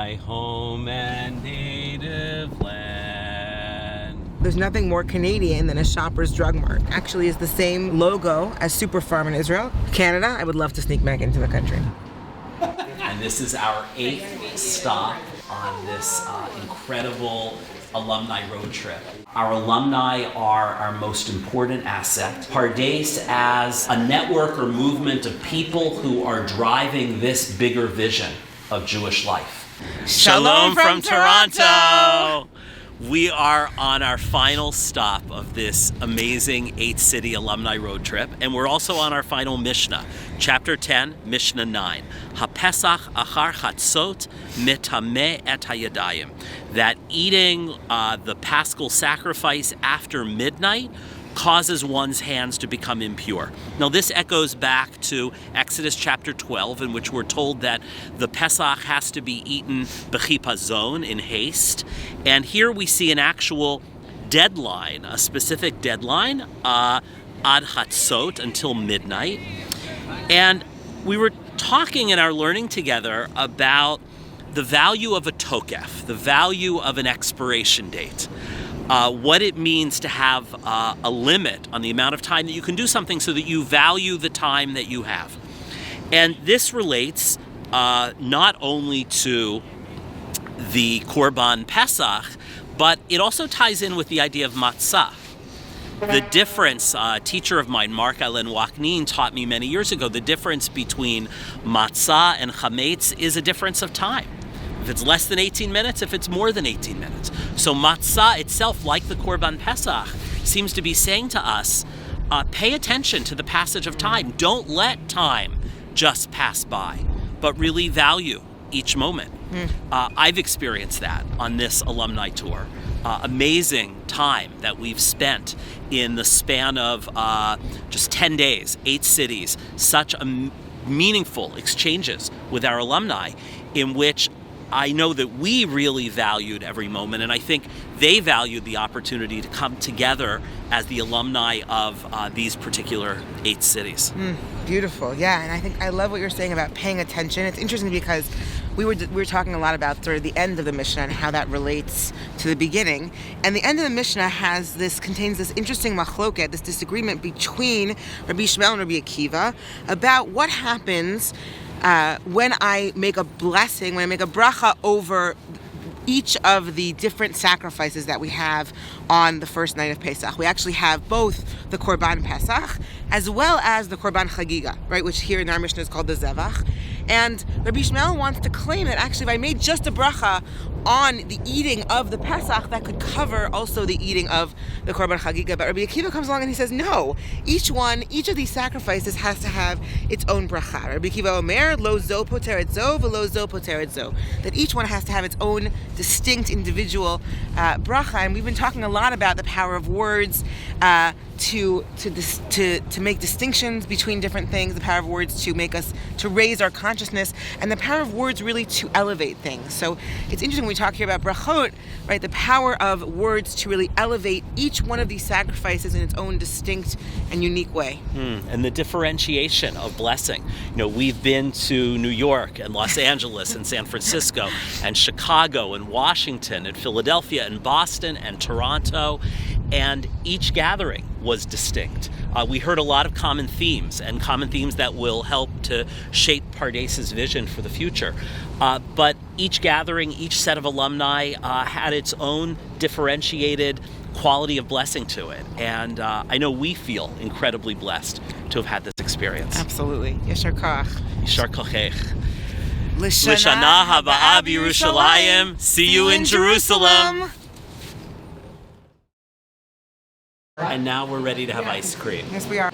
my home and native land. There's nothing more Canadian than a Shoppers Drug Mart. Actually, it's the same logo as Super Farm in Israel. Canada, I would love to sneak back into the country. And this is our 8th stop on this incredible alumni road trip. Our alumni are our most important asset. Pardes as a network or movement of people who are driving this bigger vision of Jewish life. Shalom from Toronto! We are on our final stop of this amazing 8-city alumni road trip, and we're also on our final Mishnah, Chapter 10, Mishnah 9. HaPesach achar chatzot metameh et hayadayim. That eating the Paschal sacrifice after midnight causes one's hands to become impure. Now this echoes back to Exodus chapter 12, in which we're told that the Pesach has to be eaten b'chipazon, in haste. And here we see an actual deadline, a specific deadline, ad chatzot, until midnight. And we were talking in our learning together about the value of a tokef, the value of an expiration date. What it means to have a limit on the amount of time that you can do something so that you value the time that you have. And this relates not only to the Korban Pesach, but it also ties in with the idea of matzah. The difference, a teacher of mine, Mark Alen Waknin, taught me many years ago, the difference between matzah and chametz is a difference of time. If it's less than 18 minutes, if it's more than 18 minutes. So matzah itself, like the Korban Pesach, seems to be saying to us, pay attention to the passage of time. Don't let time just pass by, but really value each moment. I've experienced that on this alumni tour. Amazing time that we've spent in the span of just 10 days, 8 cities, such meaningful exchanges with our alumni, in which I know that we really valued every moment, and I think they valued the opportunity to come together as the alumni of these particular 8 cities. Beautiful, yeah, and I think I love what you're saying about paying attention. It's interesting because we were talking a lot about sort of the end of the Mishnah and how that relates to the beginning. And the end of the Mishnah contains this interesting machloket, this disagreement between Rabbi Shmuel and Rabbi Akiva about what happens when I make a blessing, when I make a bracha over each of the different sacrifices that we have on the first night of Pesach. We actually have both the Korban Pesach as well as the Korban Chagiga, right, which here in our Mishnah is called the Zevach. And Rabbi Shmuel wants to claim that actually if I made just a bracha on the eating of the Pesach, that could cover also the eating of the Korban Chagiga. But Rabbi Akiva comes along and he says, no, each of these sacrifices has to have its own bracha. Rabbi Akiva Omer, lo zo poteret zo, velo zo poteret zo. That each one has to have its own distinct individual bracha. And we've been talking a lot about the power of words to make distinctions between different things, the power of words to raise our consciousness, and the power of words really to elevate things. So it's interesting when we talk here about brachot, right? The power of words to really elevate each one of these sacrifices in its own distinct and unique way. And the differentiation of blessing. You know, we've been to New York and Los Angeles and San Francisco and Chicago and Washington and Philadelphia and Boston and Toronto, and each gathering was distinct. We heard a lot of common themes that will help to shape Pardes' vision for the future. But each gathering, each set of alumni had its own differentiated quality of blessing to it. And I know we feel incredibly blessed to have had this experience. Absolutely. Yashar koach. Yashar kochech. L'shana haba'ah b'Yerushalayim. See you in Jerusalem. Jerusalem. And now we're ready to have ice cream. Yes, we are.